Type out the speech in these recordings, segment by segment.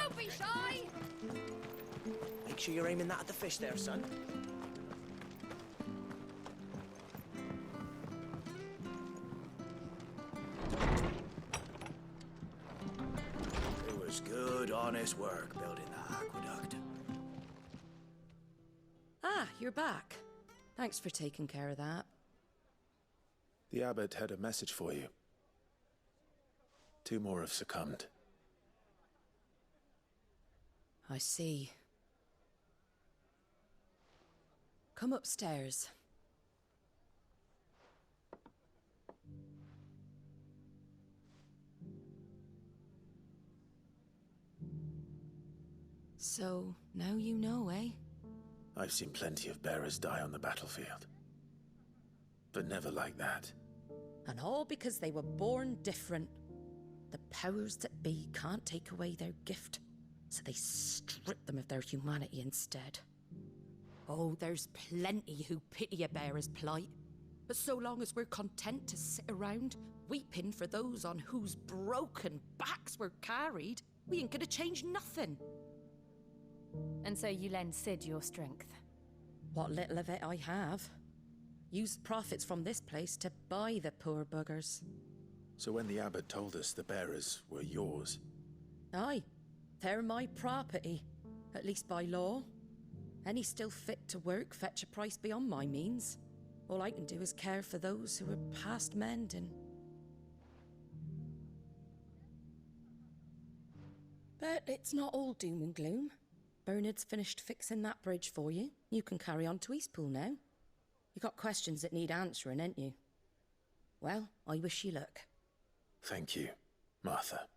Don't be shy! Make sure you're aiming that at the fish there, son. It was good, honest work building that aqueduct. Ah, you're back. Thanks for taking care of that. The abbot had a message for you. 2 more have succumbed. I see. Come upstairs. So, now you know, eh? I've seen plenty of bearers die on the battlefield. But never like that. And all because they were born different. The powers that be can't take away their gift, so they strip them of their humanity instead. Oh, there's plenty who pity a bearer's plight. But so long as we're content to sit around, weeping for those on whose broken backs we're carried, we ain't gonna change nothing. And so you lend Sid your strength. What little of it I have. Use the profits from this place to buy the poor buggers. So when the abbot told us the bearers were yours... Aye, they're my property, at least by law. Any still fit to work fetch a price beyond my means. All I can do is care for those who are past mending. But it's not all doom and gloom. Bernard's finished fixing that bridge for you. You can carry on to Eastpool now. You got questions that need answering, ain't you? Well, I wish you luck. Thank you, Martha.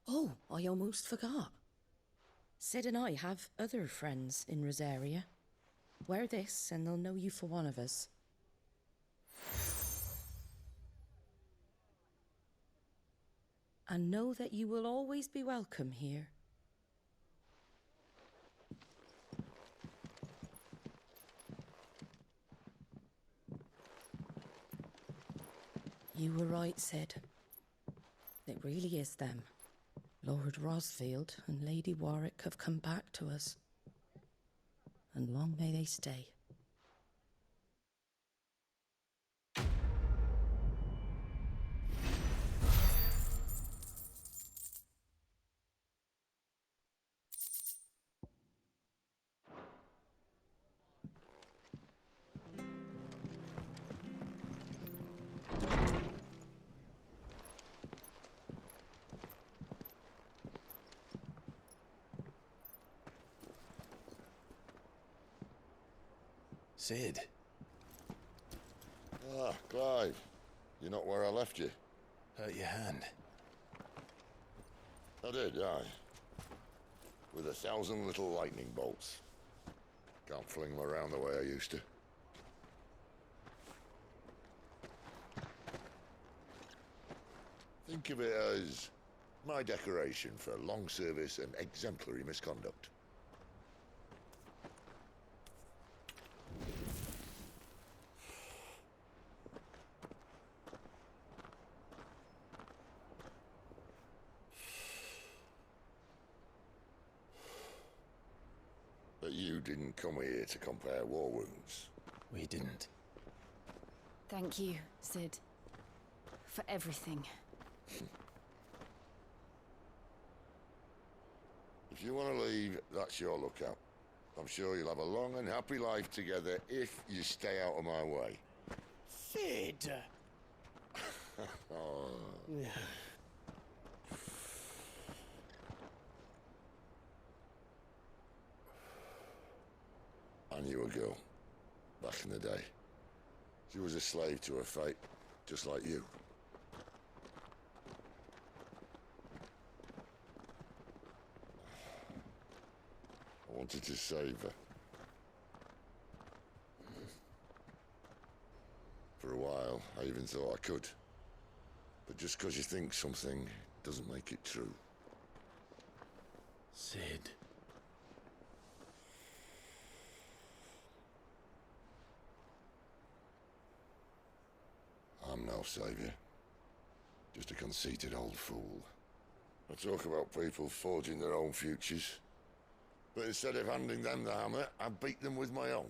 Oh, I almost forgot. Sid and I have other friends in Rosaria. Wear this and they'll know you for one of us. And know that you will always be welcome here. You were right, Sid. It really is them. Lord Rosfield and Lady Warwick have come back to us. And long may they stay. Sid. Ah, Clive. You're not where I left you. Hurt your hand. I did, aye. With 1,000 little lightning bolts. Can't fling them around the way I used to. Think of it as my decoration for long service and exemplary misconduct. But you didn't come here to compare war wounds. We didn't. Thank you, Sid. For everything. If you want to leave, that's your lookout. I'm sure you'll have a long and happy life together if you stay out of my way. Sid! Oh. I knew a girl, back in the day. She was a slave to her fate, just like you. I wanted to save her. For a while, I even thought I could. But just because you think something doesn't make it true. Sid. I'm no savior. Just a conceited old fool. I talk about people forging their own futures. But instead of handing them the hammer, I beat them with my own.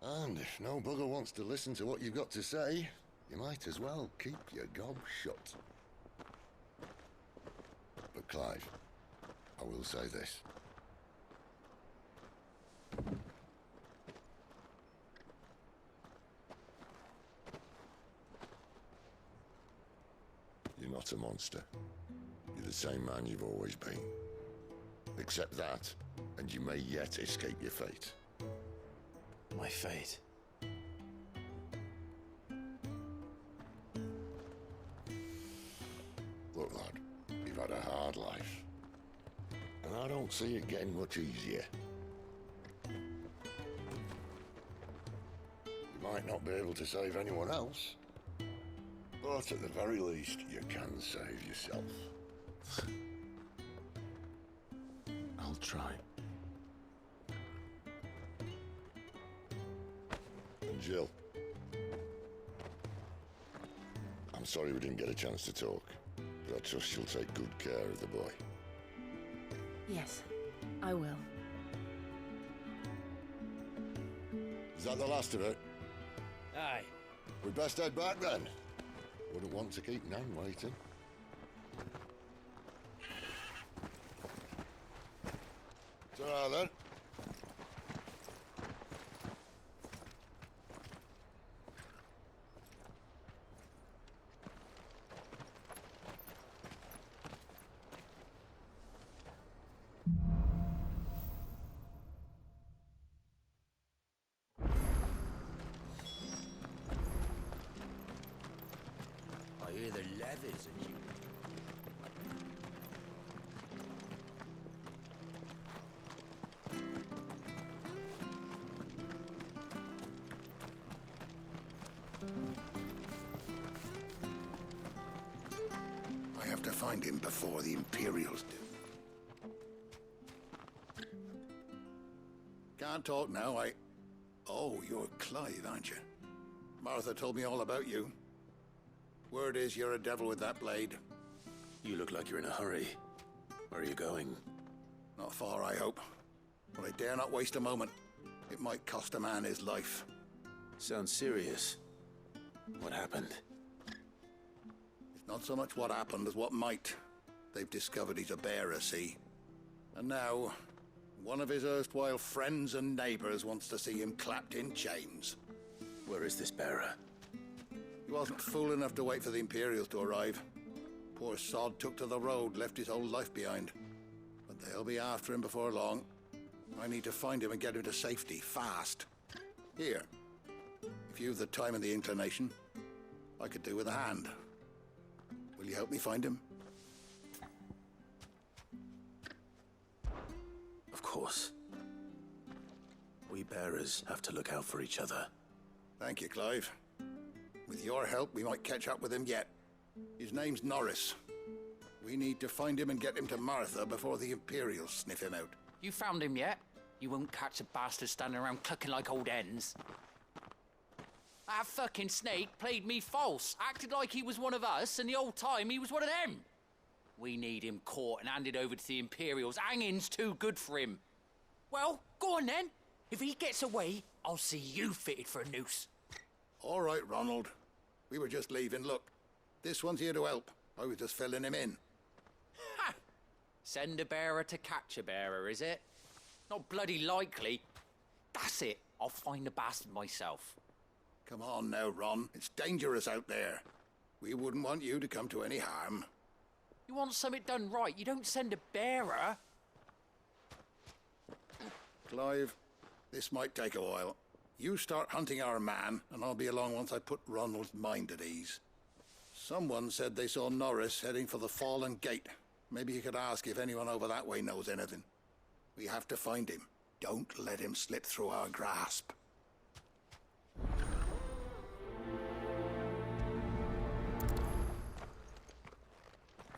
And if no bugger wants to listen to what you've got to say, you might as well keep your gob shut. But Clive, I will say this. You're not a monster. You're the same man you've always been. Accept that, and you may yet escape your fate. My fate. Look, lad, you've had a hard life. And I don't see it getting much easier. You might not be able to save anyone else, but at the very least, you can save yourself. I'll try. And Jill, I'm sorry we didn't get a chance to talk, but I trust she'll take good care of the boy. Yes, I will. Is that the last of it? Aye. We best head back then. Wouldn't want to keep Nan waiting. Ta-ra then. I hear the leathers and you. I have to find him before the Imperials do. Can't talk now, Oh, you're Clive, aren't you? Martha told me all about you. Word is you're a devil with that blade. You look like you're in a hurry. Where are you going? Not far, I hope. But I dare not waste a moment. It might cost a man his life. Sounds serious. What happened? It's not so much what happened as what might. They've discovered he's a bearer, see? And now, one of his erstwhile friends and neighbors wants to see him clapped in chains. Where is this bearer? He wasn't fool enough to wait for the Imperials to arrive. Poor sod took to the road, left his whole life behind. But they'll be after him before long. I need to find him and get him to safety, fast. Here, if you've the time and the inclination, I could do with a hand. Will you help me find him? Of course. We bearers have to look out for each other. Thank you, Clive. With your help, we might catch up with him yet. His name's Norris. We need to find him and get him to Martha before the Imperials sniff him out. You found him yet? You won't catch a bastard standing around clucking like old hens. That fucking snake played me false, acted like he was one of us, and the whole time he was one of them. We need him caught and handed over to the Imperials. Hanging's too good for him. Well, go on then. If he gets away, I'll see you fitted for a noose. All right, Ronald. We were just leaving. Look, this one's here to help. I was just filling him in. Ha! Send a bearer to catch a bearer, is it? Not bloody likely. That's it. I'll find the bastard myself. Come on now, Ron. It's dangerous out there. We wouldn't want you to come to any harm. You want something done right, you don't send a bearer. Clive, this might take a while. You start hunting our man, and I'll be along once I put Ronald's mind at ease. Someone said they saw Norris heading for the Fallen Gate. Maybe you could ask if anyone over that way knows anything. We have to find him. Don't let him slip through our grasp.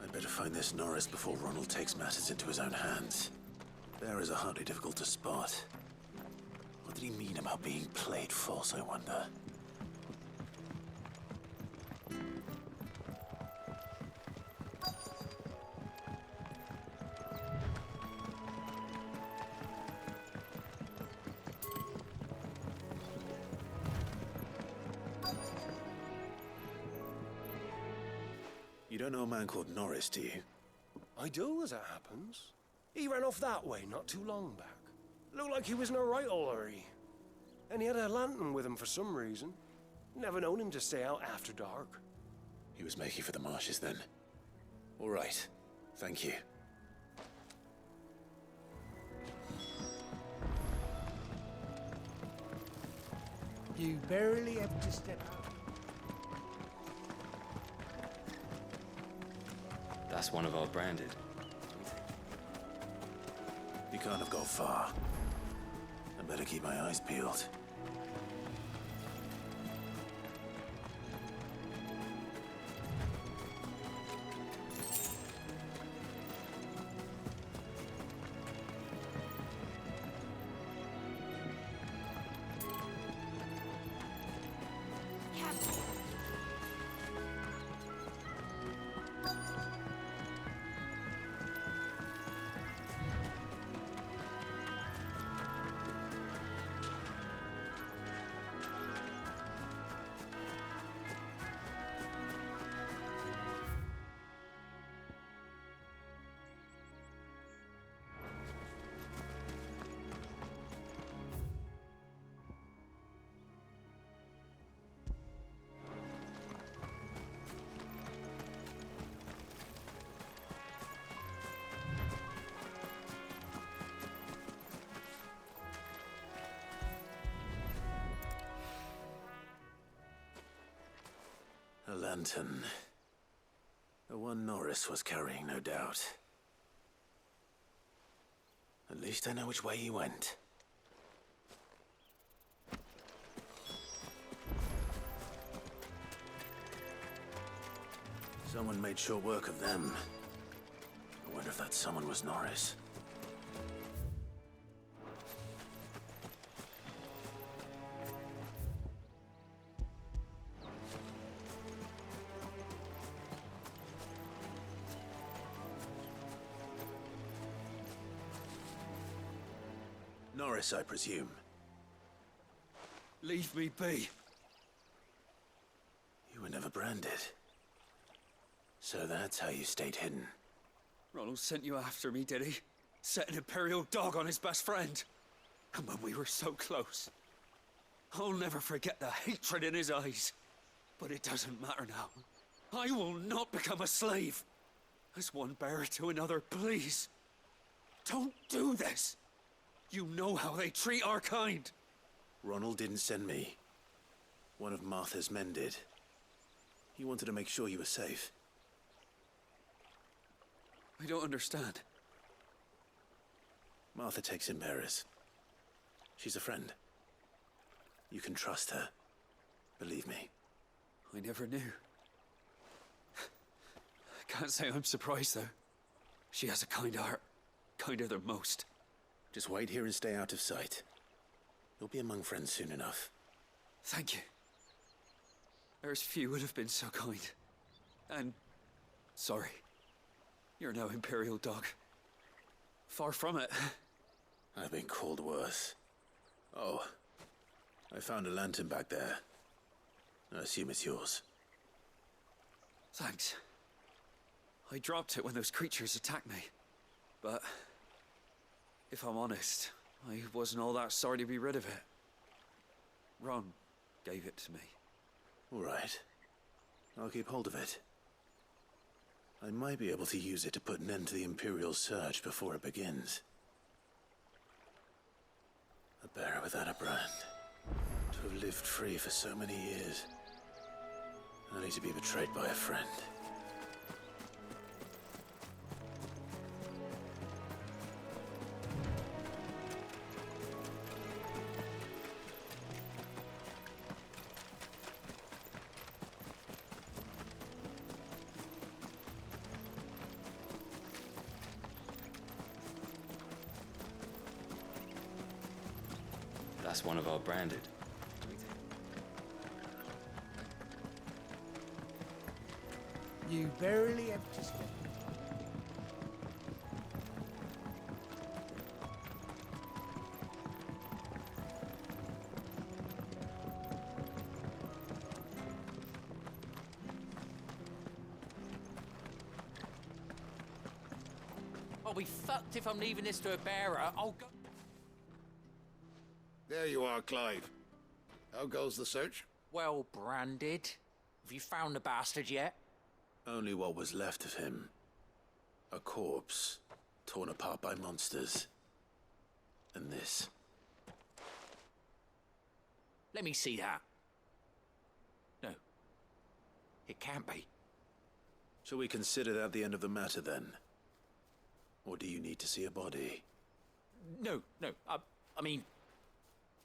I'd better find this Norris before Ronald takes matters into his own hands. Bearers are hardly difficult to spot. What did he mean about being played false, I wonder? You don't know a man called Norris, do you? I do, as it happens. He ran off that way not too long back. Looked like he was in a right old hurry. And he had a lantern with him for some reason. Never known him to stay out after dark. He was making for the marshes then. All right. Thank you. You barely have to step out. That's one of our branded. You can't have gone far. I better keep my eyes peeled. A lantern. The one Norris was carrying, no doubt. At least I know which way he went. Someone made short work of them. I wonder if that someone was Norris. Norris, I presume. Leave me be. You were never branded. So that's how you stayed hidden. Ronald sent you after me, did he? Set an Imperial dog on his best friend. And when we were so close. I'll never forget the hatred in his eyes. But it doesn't matter now. I will not become a slave. As one bearer to another, please. Don't do this. You know how they treat our kind. Ronald didn't send me. One of Martha's men did. He wanted to make sure you were safe. I don't understand. Martha takes in bearers. She's a friend. You can trust her. Believe me. I never knew. I can't say I'm surprised, though. She has a kind heart. Kinder than most. Just wait here and stay out of sight. You'll be among friends soon enough. Thank you. There's few would have been so kind. And sorry. You're no Imperial dog. Far from it. I've been called worse. Oh, I found a lantern back there. I assume it's yours. Thanks. I dropped it when those creatures attacked me. But if I'm honest, I wasn't all that sorry to be rid of it. Ron gave it to me. All right. I'll keep hold of it. I might be able to use it to put an end to the Imperial surge before it begins. A bearer without a brand. To have lived free for so many years. Only to be betrayed by a friend. That's one of our branded. You barely have to step. be fucked if I'm leaving this to a bearer. I'll go... There you are, Clive. How goes the search? Well branded. Have you found the bastard yet? Only what was left of him. A corpse, torn apart by monsters. And this. Let me see that. No. It can't be. Shall we consider that the end of the matter, then? Or do you need to see a body? No. I mean...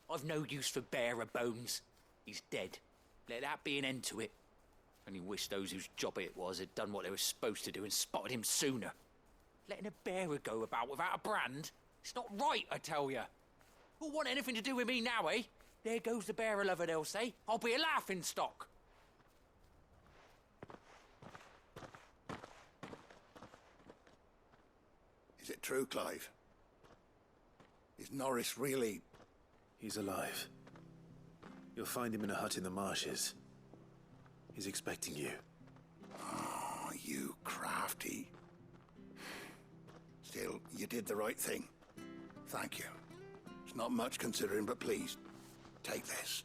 I've no use for bearer bones. He's dead. Let that be an end to it. Only wish those whose job it was had done what they were supposed to do and spotted him sooner. Letting a bearer go about without a brand? It's not right, I tell you. Who'll want anything to do with me now, eh? There goes the bearer lover, they'll say. I'll be a laughing stock. Is it true, Clive? Is Norris really... He's alive. You'll find him in a hut in the marshes. He's expecting you. Oh, you crafty. Still, you did the right thing. Thank you. It's not much considering, but please, take this.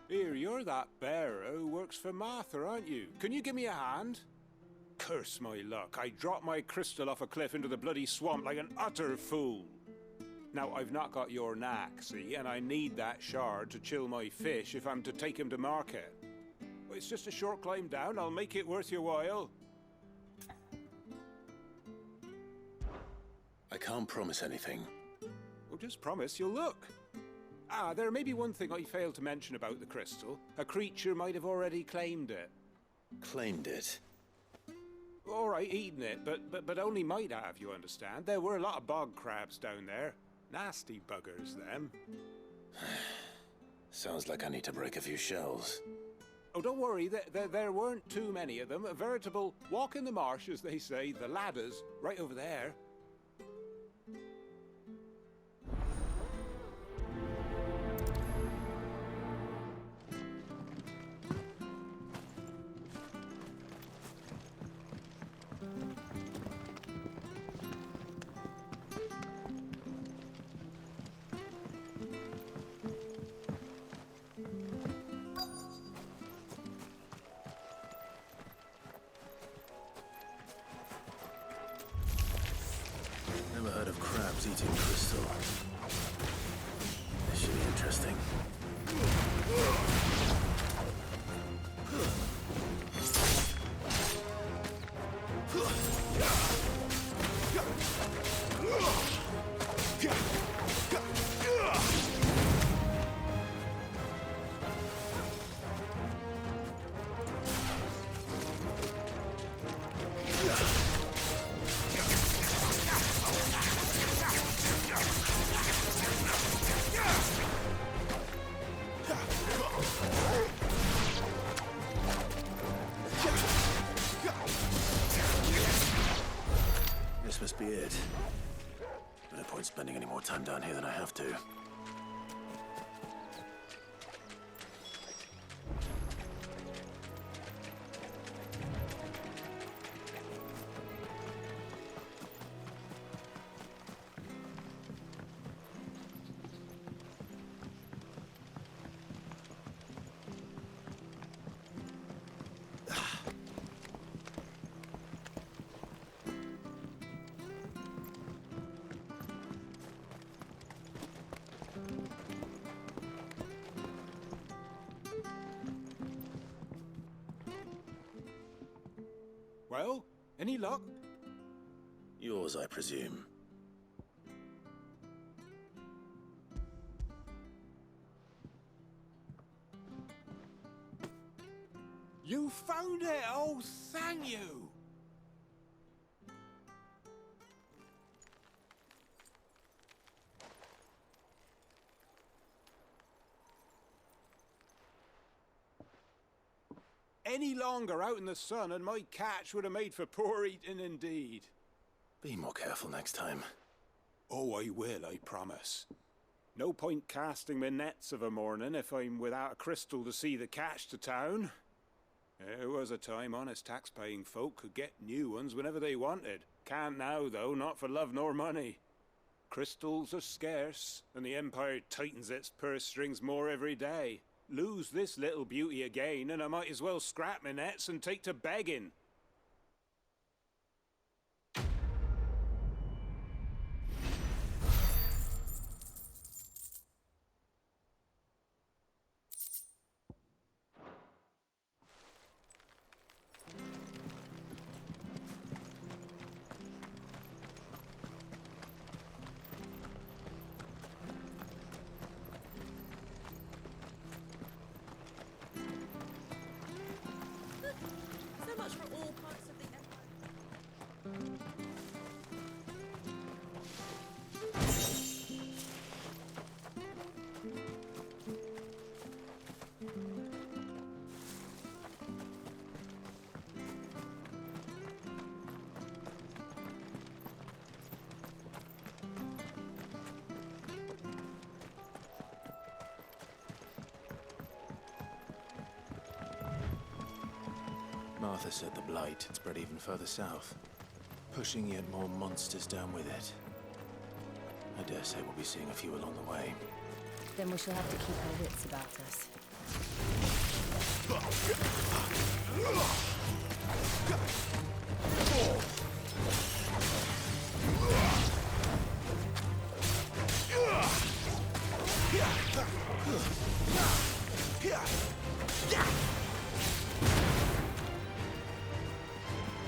Here, you're that bearer who works for Martha, aren't you? Can you give me a hand? Curse my luck. I dropped my crystal off a cliff into the bloody swamp like an utter fool. Now, I've not got your knack, see, and I need that shard to chill my fish if I'm to take him to market. It's just a short climb down. I'll make it worth your while. I can't promise anything. Well, just promise you'll look. Ah, there may be one thing I failed to mention about the crystal. A creature might have already claimed it. Claimed it? All right, eaten it, but only might have, you understand. There were a lot of bog crabs down there. Nasty buggers, them. Sounds like I need to break a few shells. Oh, don't worry, there weren't too many of them. A veritable walk in the marsh, as they say, the ladders, right over there. Never heard of crabs eating crystal. This should be interesting. This must be it. No point spending any more time down here than I have to. Well, any luck? Yours, I presume. You found it! Oh, thank you! Any longer out in the sun and my catch would have made for poor eating indeed. Be more careful next time. Oh, I will, I promise. No point casting my nets of a morning if I'm without a crystal to see the catch to town. There was a time honest tax-paying folk could get new ones whenever they wanted. Can't now, though, not for love nor money. Crystals are scarce, and the Empire tightens its purse strings more every day. Lose this little beauty again, and I might as well scrap my nets and take to begging. So much for all parts of the Empire. Martha said the blight had spread even further south, pushing yet more monsters down with it. I dare say we'll be seeing a few along the way. Then we shall have to keep our wits about us.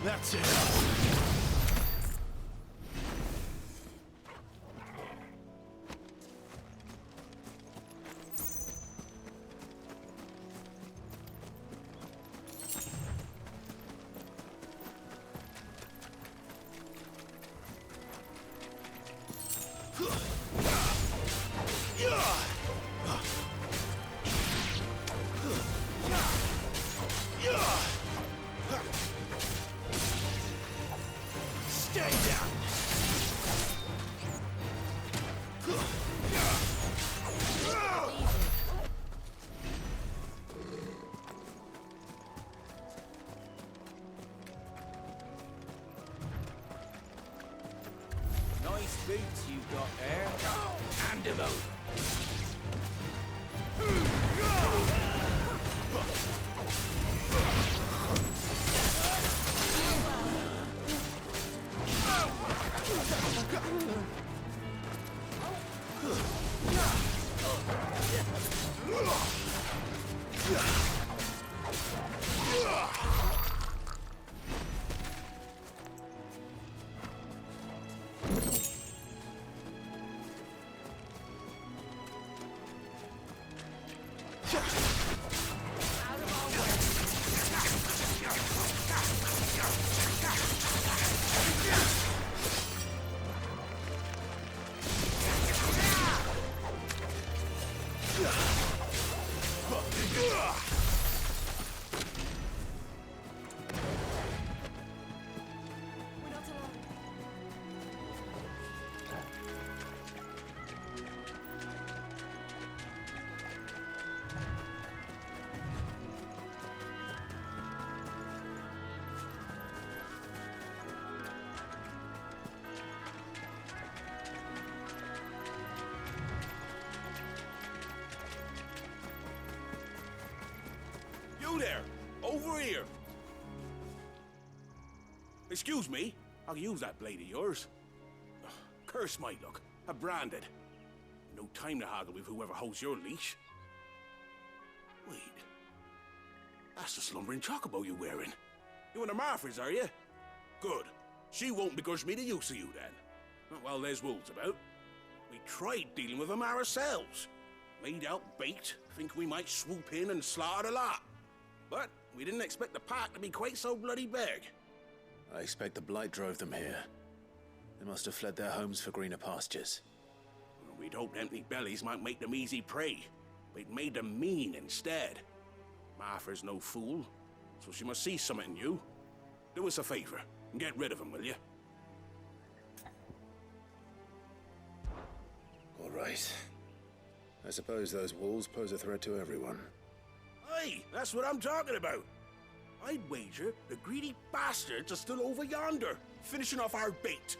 That's it. Nice boots you've got there. Hand them over. You there! Over here! Excuse me, I'll use that blade of yours. Ugh, curse my luck, I'm branded. No time to haggle with whoever holds your leash. Wait, that's the slumbering chocobo you're wearing. You and the Marfors, are you? Good. She won't begrudge me the use of you then. Not while there's wolves about. We tried dealing with them ourselves. Made out bait, think we might swoop in and slaughter the lot. But We didn't expect the park to be quite so bloody big. I expect the blight drove them here. They must have fled their homes for greener pastures. We'd hoped empty bellies might make them easy prey, but it made them mean instead. Martha's no fool, so she must see something in you. Do us a favor and get rid of them, will you? All right. I suppose those wolves pose a threat to everyone. Aye, that's what I'm talking about. I'd wager the greedy bastards are still over yonder, finishing off our bait.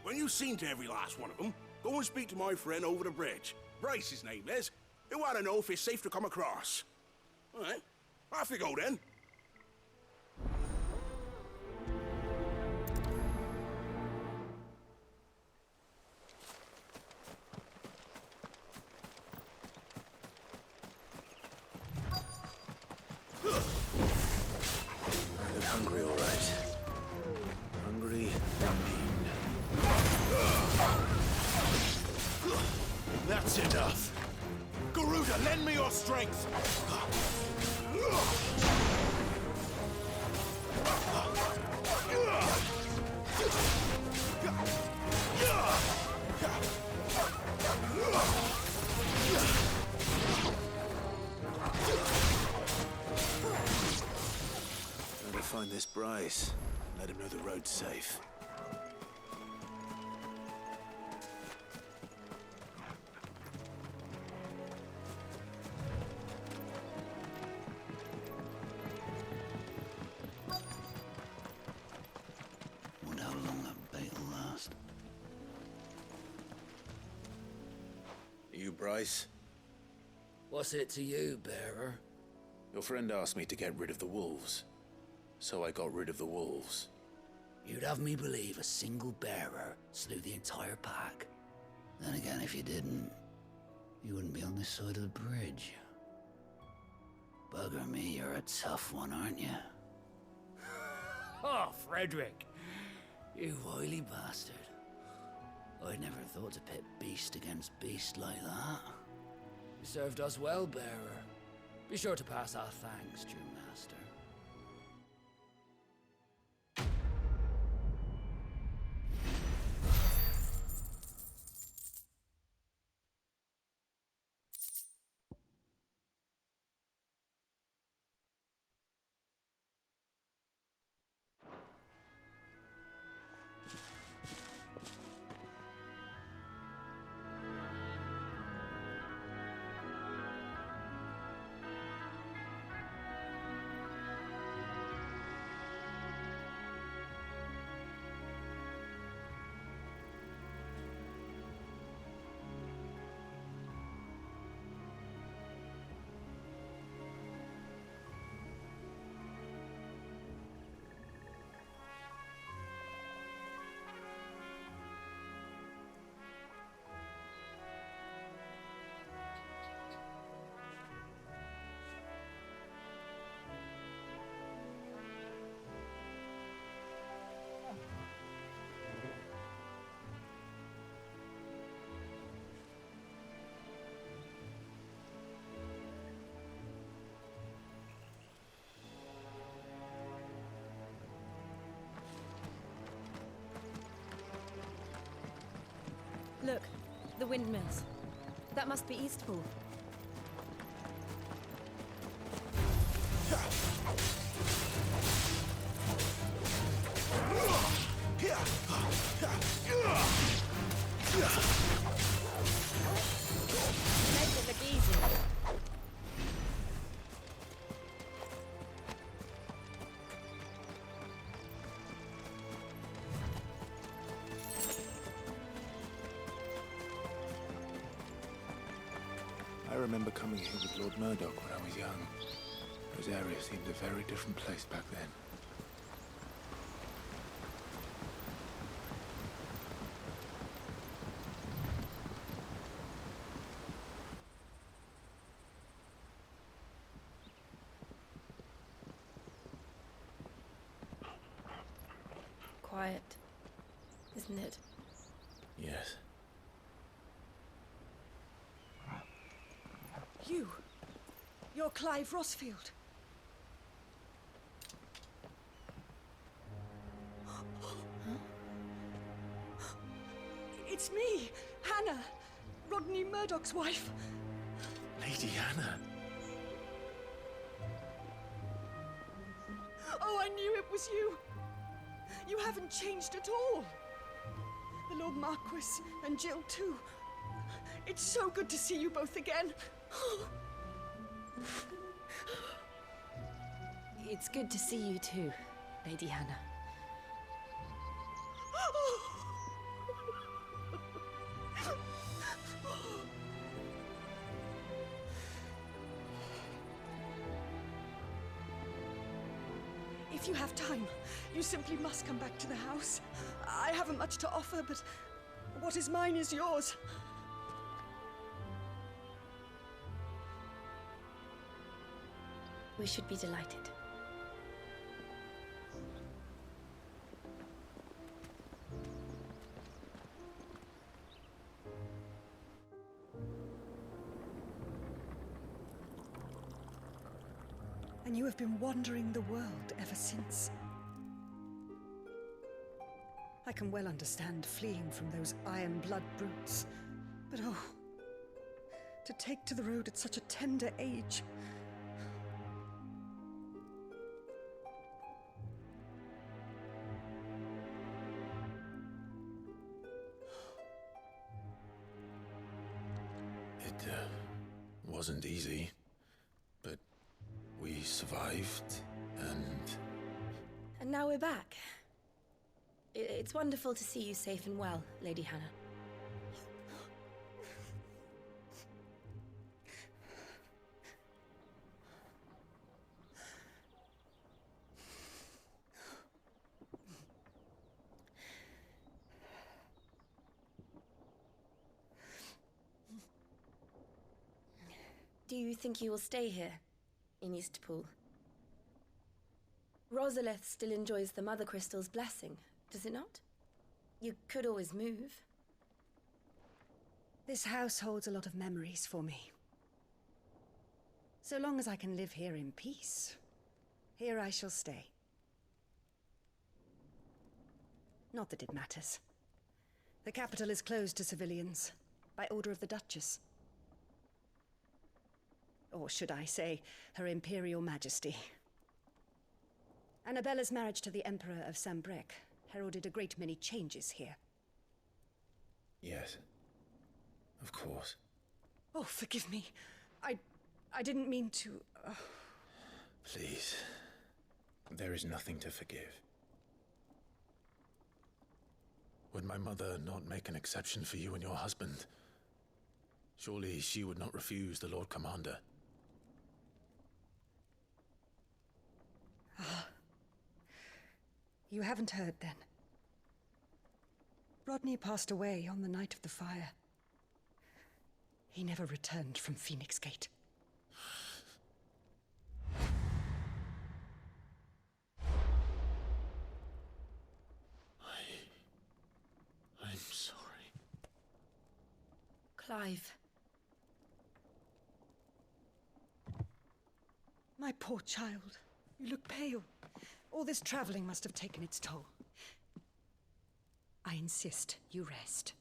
When you've seen to every last one of them, go and speak to my friend over the bridge. Bryce, his name is. He'll want to know if it's safe to come across. All right, off you go then. I look hungry, all right. Hungry and mean. That's enough. Garuda, lend me your strength. Gotta find this Bryce. Let him know the road's safe. Wonder how long that bait'll last. You Bryce? What's it to you, bearer? Your friend asked me to get rid of the wolves. So I got rid of the wolves. You'd have me believe a single bearer slew the entire pack. Then again, if you didn't, you wouldn't be on this side of the bridge. Bugger me, you're a tough one, aren't you? Oh, Frederick! You wily bastard. I'd never thought to pit beast against beast like that. You served us well, bearer. Be sure to pass our thanks, true master. Look, the windmills. That must be Eastpool. Make it look easy. I remember coming here with Lord Murdoch when I was young. Those areas seemed a very different place back then. Quiet, isn't it? Yes. You. You're Clive Rossfield. It's me, Hannah, Rodney Murdoch's wife. Lady Hannah. Oh, I knew it was you. You haven't changed at all. The Lord Marquis and Jill too. It's so good to see you both again. It's good to see you too, Lady Hannah. If you have time, you simply must come back to the house. I haven't much to offer, but what is mine is yours. We should be delighted. And you have been wandering the world ever since. I can well understand fleeing from those iron blood brutes, but oh, to take to the road at such a tender age. It wasn't easy, but we survived, and... And now we're back. It's wonderful to see you safe and well, Lady Hannah. Do you think you will stay here, in Eastpool? Rosalith still enjoys the Mother Crystal's blessing, does it not? You could always move. This house holds a lot of memories for me. So long as I can live here in peace, here I shall stay. Not that it matters. The capital is closed to civilians, by order of the Duchess. Or should I say, Her Imperial Majesty. Annabella's marriage to the Emperor of Sambrec heralded a great many changes here. Yes. Of course. Oh, forgive me. I didn't mean to... Please. There is nothing to forgive. Would my mother not make an exception for you and your husband? Surely she would not refuse the Lord Commander. Ah. You haven't heard, then. Rodney passed away on the night of the fire. He never returned from Phoenix Gate. I'm sorry. Clive. My poor child. You look pale. All this traveling must have taken its toll. I insist you rest.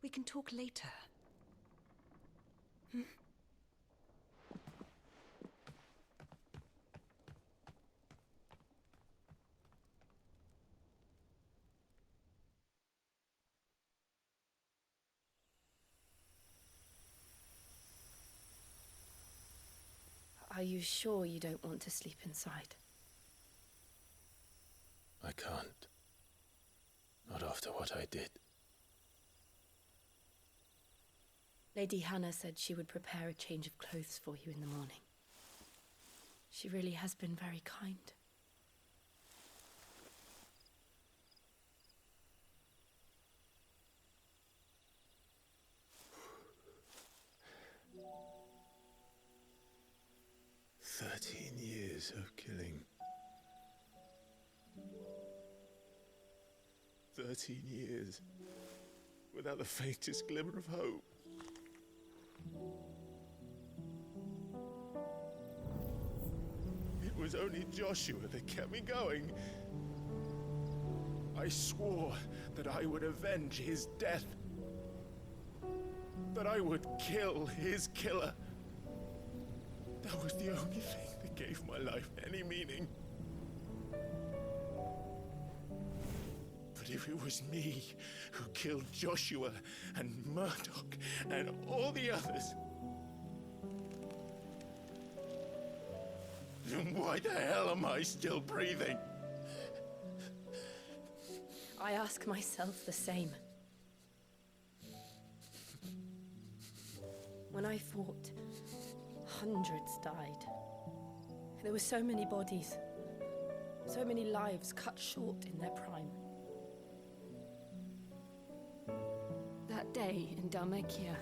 We can talk later. Hmm? Are you sure you don't want to sleep inside? I can't. Not after what I did. Lady Hannah said she would prepare a change of clothes for you in the morning. She really has been very kind. Years of killing. 13 years without the faintest glimmer of hope. was only Joshua that kept me going. I swore that I would avenge his death. That I would kill his killer. That was the only thing that gave my life any meaning. But if it was me who killed Joshua and Murdoch and all the others, then why the hell am I still breathing? I ask myself the same. When I fought, hundreds died. There were so many bodies, so many lives cut short in their prime. That day in Dalmekia,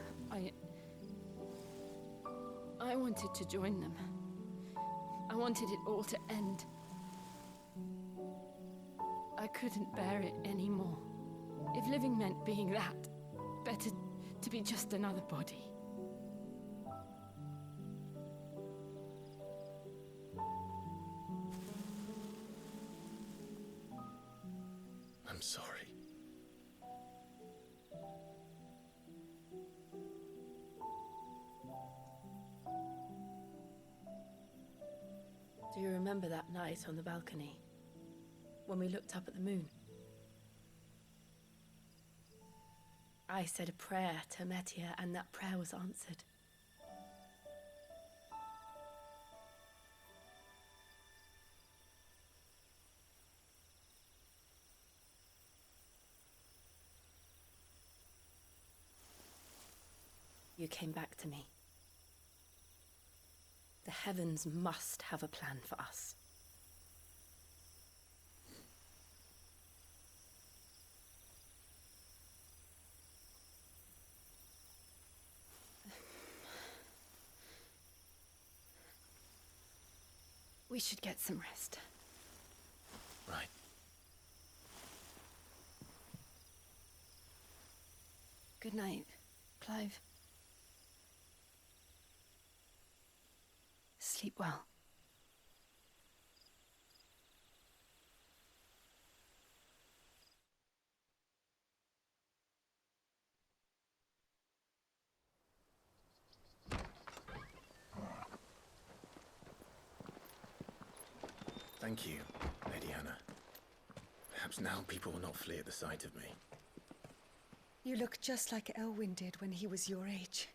I wanted to join them. I wanted it all to end. I couldn't bear it anymore. If living meant being that, better to be just another body. I'm sorry. Do you remember that night on the balcony, when we looked up at the moon? I said a prayer to Metia, and that prayer was answered. You came back to me. The heavens must have a plan for us. We should get some rest. Right. Good night, Clive. Sleep well. Thank you, Lady Hannah. Perhaps now people will not flee at the sight of me. You look just like Elwyn did when he was your age.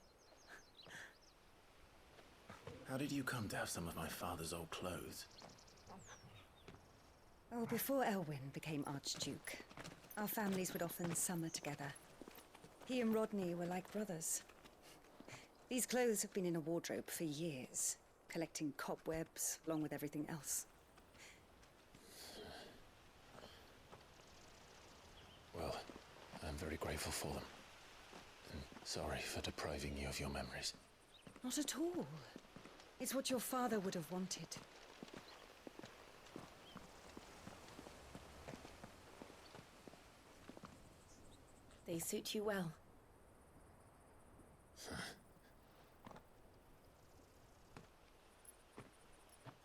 How did you come to have some of my father's old clothes? Oh, before Elwyn became Archduke, our families would often summer together. He and Rodney were like brothers. These clothes have been in a wardrobe for years, collecting cobwebs along with everything else. Well, I'm very grateful for them. And sorry for depriving you of your memories. Not at all. It's what your father would have wanted. They suit you well.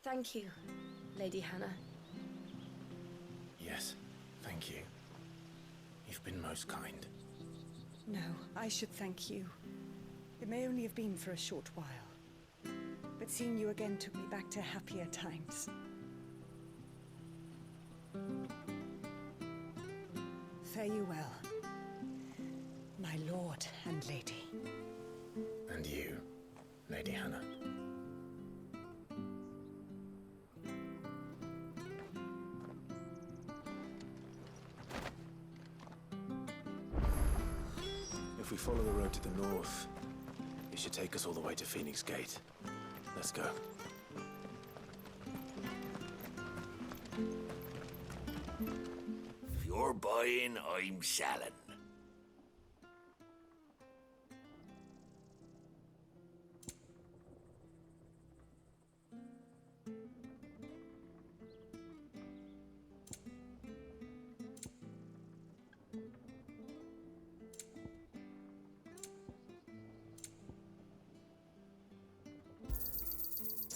Thank you, Lady Hannah. Yes, thank you. You've been most kind. No, I should thank you. It may only have been for a short while. But seeing you again took me back to happier times. Fare you well, my lord and lady. And you, Lady Hannah. If we follow the road to the north, it should take us all the way to Phoenix Gate. Let's go. If you're buying, I'm selling.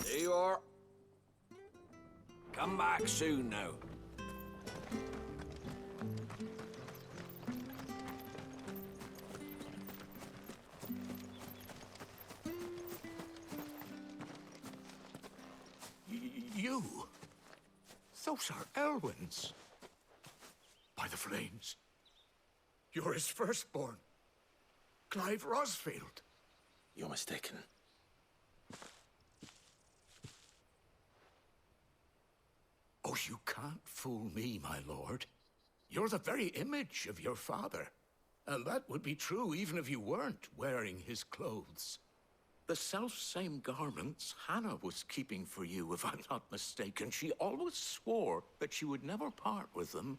There you are. Come back soon now. You? Those are Elwyn's. By the flames. You're his firstborn. Clive Rosfield. You're mistaken. Oh, you can't fool me, my lord. You're the very image of your father. And that would be true even if you weren't wearing his clothes. The self-same garments Hannah was keeping for you, if I'm not mistaken. She always swore that she would never part with them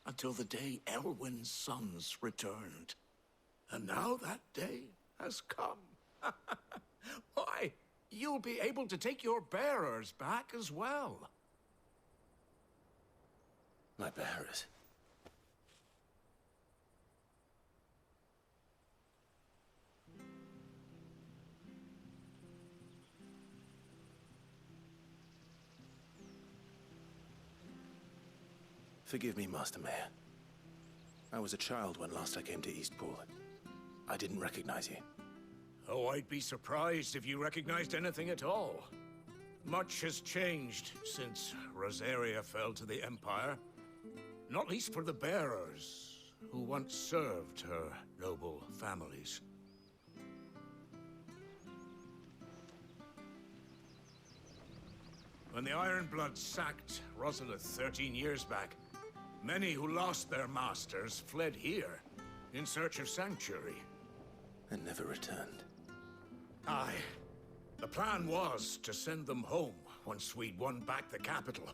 until the day Elwyn's sons returned. And now that day has come. Why, you'll be able to take your bearers back as well. My bearers? Forgive me, Master Mayor. I was a child when last I came to Eastpool. I didn't recognize you. Oh, I'd be surprised if you recognized anything at all. Much has changed since Rosaria fell to the Empire. Not least for the bearers, who once served her noble families. When the Ironbloods sacked Rosalith 13 years back, many who lost their masters fled here in search of sanctuary. And never returned. Aye. The plan was to send them home once we'd won back the capital.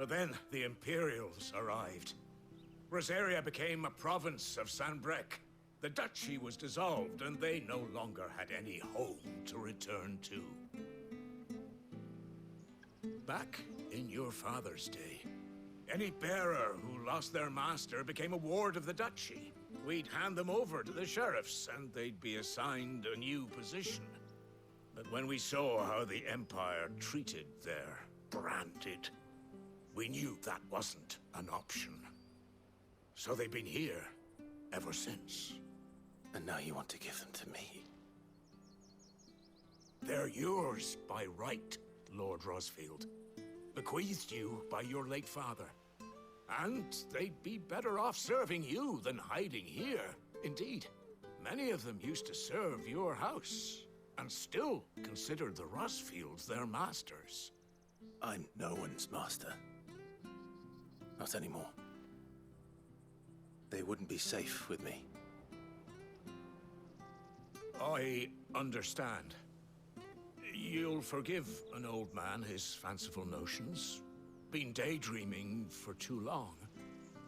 But then the Imperials arrived. Rosaria became a province of Sanbreque. The duchy was dissolved, and they no longer had any home to return to. Back in your father's day, any bearer who lost their master became a ward of the duchy. We'd hand them over to the sheriffs, and they'd be assigned a new position. But when we saw how the Empire treated their branded, we knew that wasn't an option. So they've been here ever since. And now you want to give them to me? They're yours by right, Lord Rosfield. Bequeathed you by your late father. And they'd be better off serving you than hiding here. Indeed, many of them used to serve your house, and still considered the Rosfields their masters. I'm no one's master. Not anymore. They wouldn't be safe with me. I understand. You'll forgive an old man his fanciful notions. Been daydreaming for too long.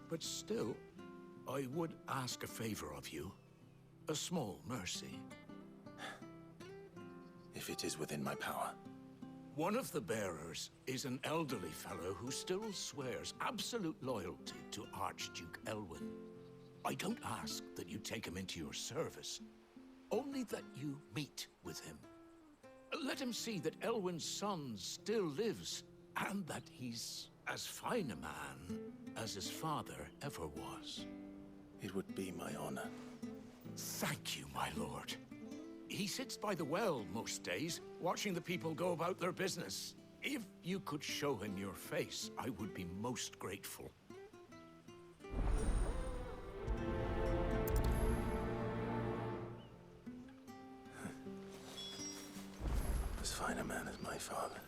But still, I would ask a favor of you. A small mercy. If it is within my power. One of the bearers is an elderly fellow who still swears absolute loyalty to Archduke Elwyn. I don't ask that you take him into your service, only that you meet with him. Let him see that Elwyn's son still lives, and that he's as fine a man as his father ever was. It would be my honor. Thank you, my lord. He sits by the well most days, watching the people go about their business. If you could show him your face, I would be most grateful. As fine a man as my father.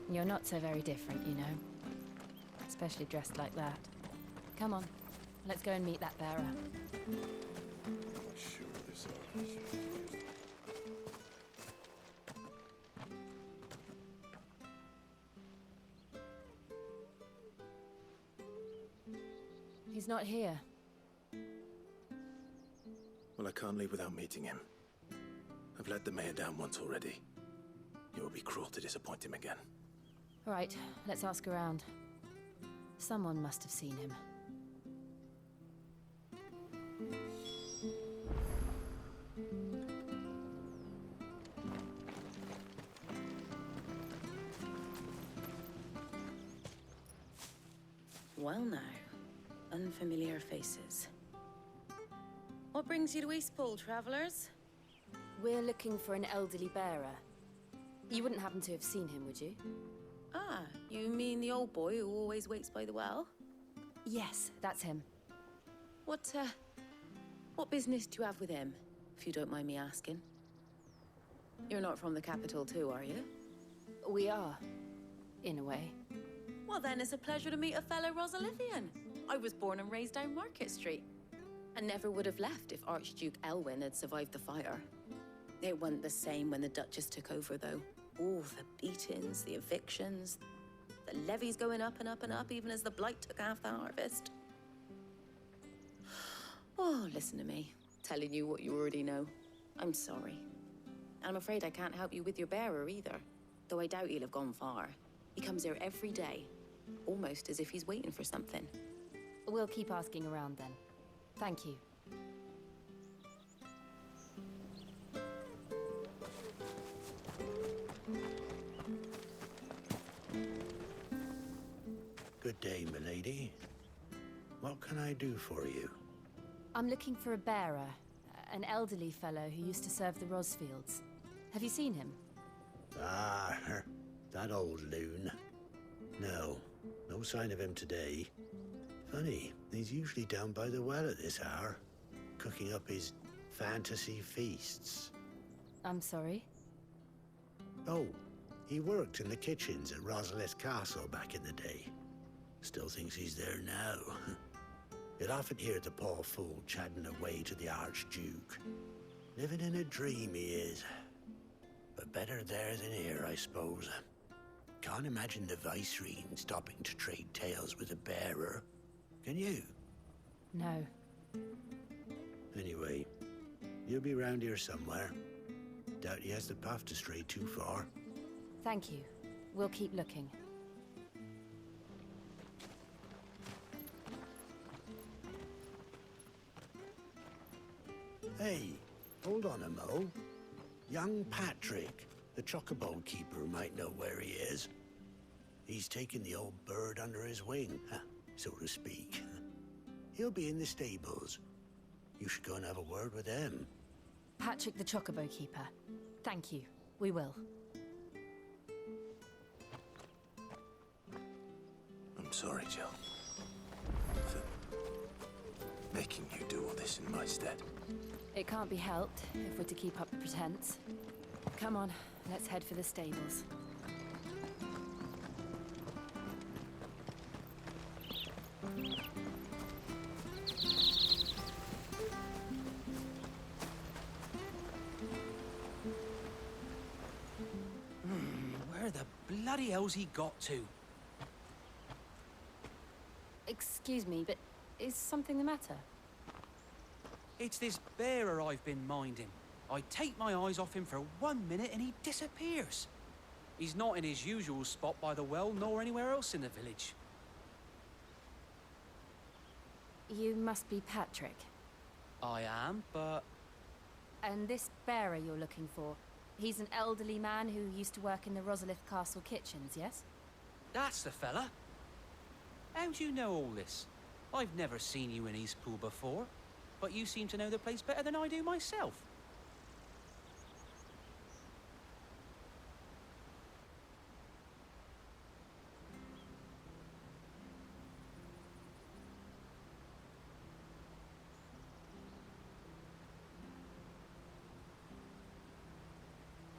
You're not so very different, you know. Especially dressed like that. Come on, let's go and meet that bearer. Sure, this He's not here. Well, I can't leave without meeting him. I've let the mayor down once already. It would be cruel to disappoint him again. All right, let's ask around. Someone must have seen him. Well now, unfamiliar faces. What brings you to Eastpool, travellers? We're looking for an elderly bearer. You wouldn't happen to have seen him, would you? Ah, you mean the old boy who always waits by the well? Yes, that's him. What business do you have with him, if you don't mind me asking? You're not from the capital too, are you? We are, in a way. Well then, it's a pleasure to meet a fellow Rosalithian. I was born and raised down Market Street. And never would have left if Archduke Elwyn had survived the fire. It wasn't the same when the Duchess took over, though. All the beatings, the evictions, the levies going up and up and up, even as the blight took half the harvest. Oh, listen to me, telling you what you already know. I'm sorry. And I'm afraid I can't help you with your bearer either, though I doubt he'll have gone far. He comes here every day, almost as if he's waiting for something. We'll keep asking around then. Thank you. Good day, milady. What can I do for you? I'm looking for a bearer, an elderly fellow who used to serve the Rosfields. Have you seen him? Ah, that old loon. No sign of him today. Funny, he's usually down by the well at this hour, cooking up his fantasy feasts. I'm sorry? Oh, he worked in the kitchens at Rosalith Castle back in the day. Still thinks he's there now. You'll often hear the poor fool chatting away to the Archduke. Living in a dream he is. But better there than here, I suppose. Can't imagine the Viceregent stopping to trade tales with a bearer. Can you? No. Anyway, you'll be round here somewhere. Doubt he has the path to stray too far. Thank you. We'll keep looking. Hey, hold on a mo. Young Patrick, the chocobo keeper, might know where he is. He's taken the old bird under his wing, so to speak. He'll be in the stables. You should go and have a word with him. Patrick the Chocobo Keeper. Thank you. We will. I'm sorry, Jill. For making you do all this in my stead. It can't be helped if we're to keep up the pretense. Come on, let's head for the stables. Where the bloody hell's he got to? Excuse me, but is something the matter? It's this bearer I've been minding. I take my eyes off him for 1 minute and he disappears. He's not in his usual spot by the well, nor anywhere else in the village. You must be Patrick. I am, but... And this bearer you're looking for, he's an elderly man who used to work in the Rosalith Castle kitchens, yes? That's the fella. How do you know all this? I've never seen you in Eastpool before, but you seem to know the place better than I do myself.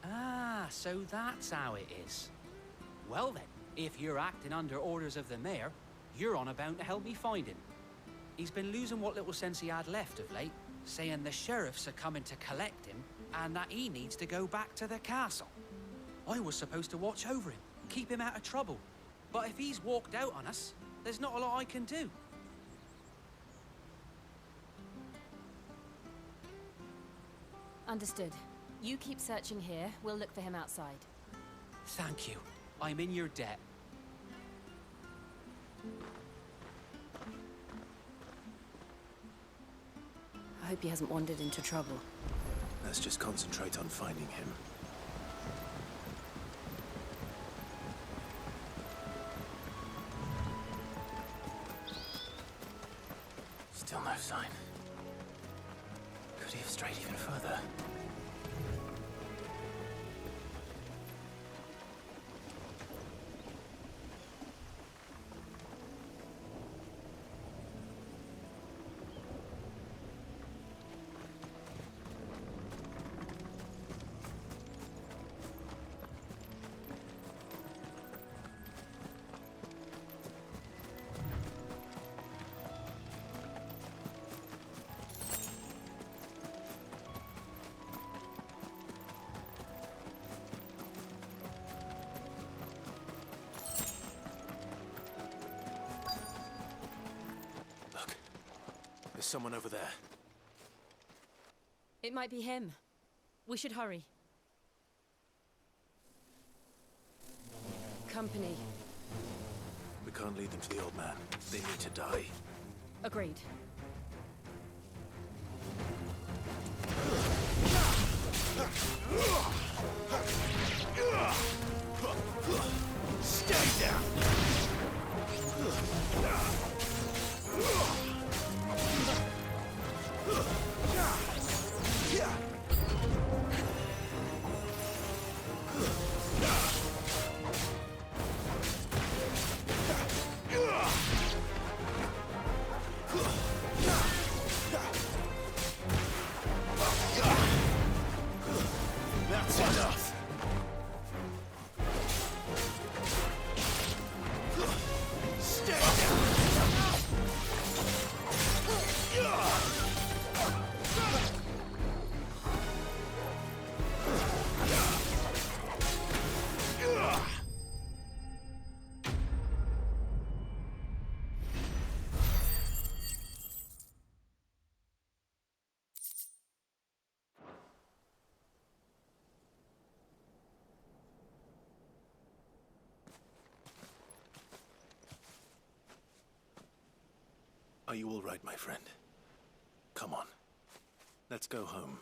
Ah, so that's how it is. Well then, if you're acting under orders of the mayor, you're on about to help me find him. He's been losing what little sense he had left of late, saying the sheriffs are coming to collect him and that he needs to go back to the castle. I was supposed to watch over him, keep him out of trouble. But if he's walked out on us, there's not a lot I can do. Understood. You keep searching here, we'll look for him outside. Thank you. I'm in your debt. I hope he hasn't wandered into trouble. Let's just concentrate on finding him. he have strayed even further? There's someone over there. It might be him. We should hurry. Company. We can't lead them to the old man. They need to die. Agreed. Stay down! That's enough! Are you all right, my friend? Come on. Let's go home.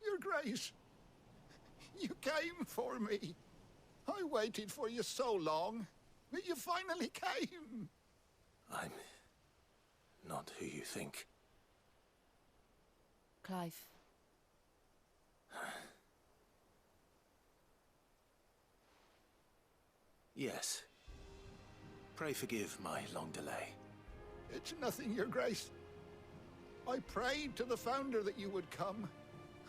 Your Grace, you came for me. I waited for you so long, but you finally came. I'm not who you think. Clive. Yes. Pray forgive my long delay. It's nothing, Your Grace. I prayed to the Founder that you would come,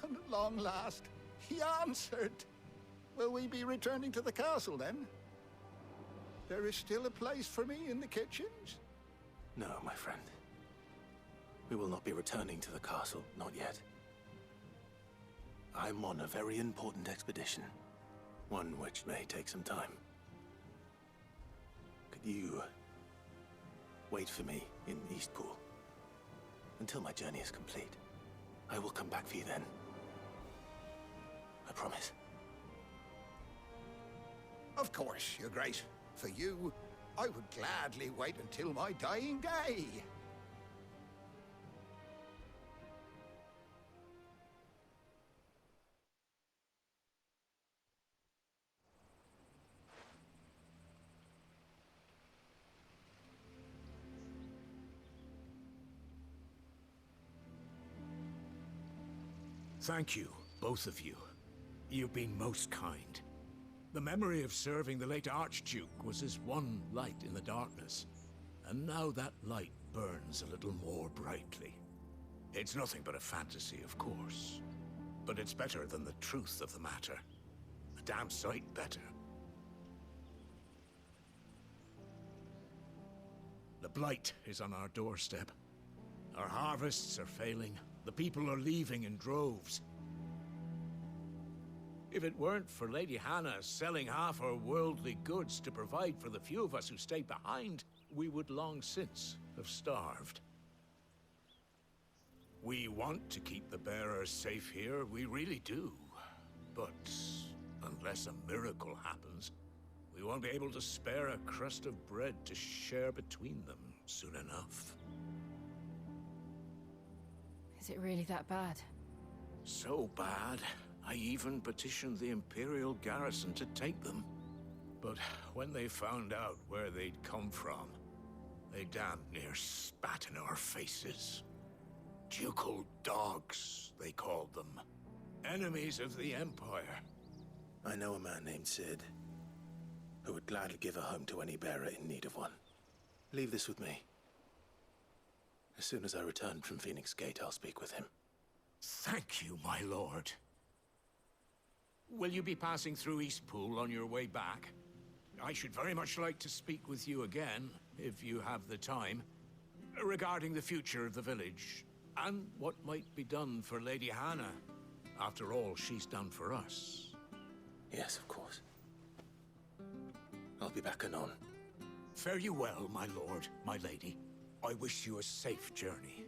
and at long last, he answered. Will we be returning to the castle, then? There is still a place for me in the kitchens? No, my friend. We will not be returning to the castle, not yet. I'm on a very important expedition, one which may take some time. Could you wait for me in Eastpool until my journey is complete? I will come back for you then. I promise. Of course, Your Grace. For you, I would gladly wait until my dying day. Thank you, both of you. You've been most kind. The memory of serving the late Archduke was as one light in the darkness, and now that light burns a little more brightly. It's nothing but a fantasy, of course, but it's better than the truth of the matter. A damn sight better. The blight is on our doorstep. Our harvests are failing. The people are leaving in droves. If it weren't for Lady Hannah selling half her worldly goods to provide for the few of us who stayed behind, we would long since have starved. We want to keep the bearers safe here, we really do. But unless a miracle happens, we won't be able to spare a crust of bread to share between them soon enough. Is it really that bad? So bad, I even petitioned the Imperial garrison to take them. But when they found out where they'd come from, they damn near spat in our faces. Ducal dogs, they called them. Enemies of the Empire. I know a man named Sid, who would gladly give a home to any bearer in need of one. Leave this with me. As soon as I return from Phoenix Gate, I'll speak with him. Thank you, my lord. Will you be passing through Eastpool on your way back? I should very much like to speak with you again, if you have the time, regarding the future of the village, and what might be done for Lady Hannah. After all she's done for us. Yes, of course. I'll be back anon. Fare you well, my lord, my lady. I wish you a safe journey.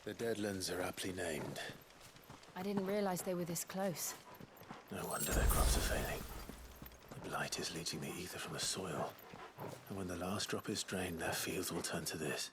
The Deadlands are aptly named. I didn't realize they were this close. No wonder their crops are failing. The blight is leaching the ether from the soil. And when the last drop is drained, their fields will turn to this.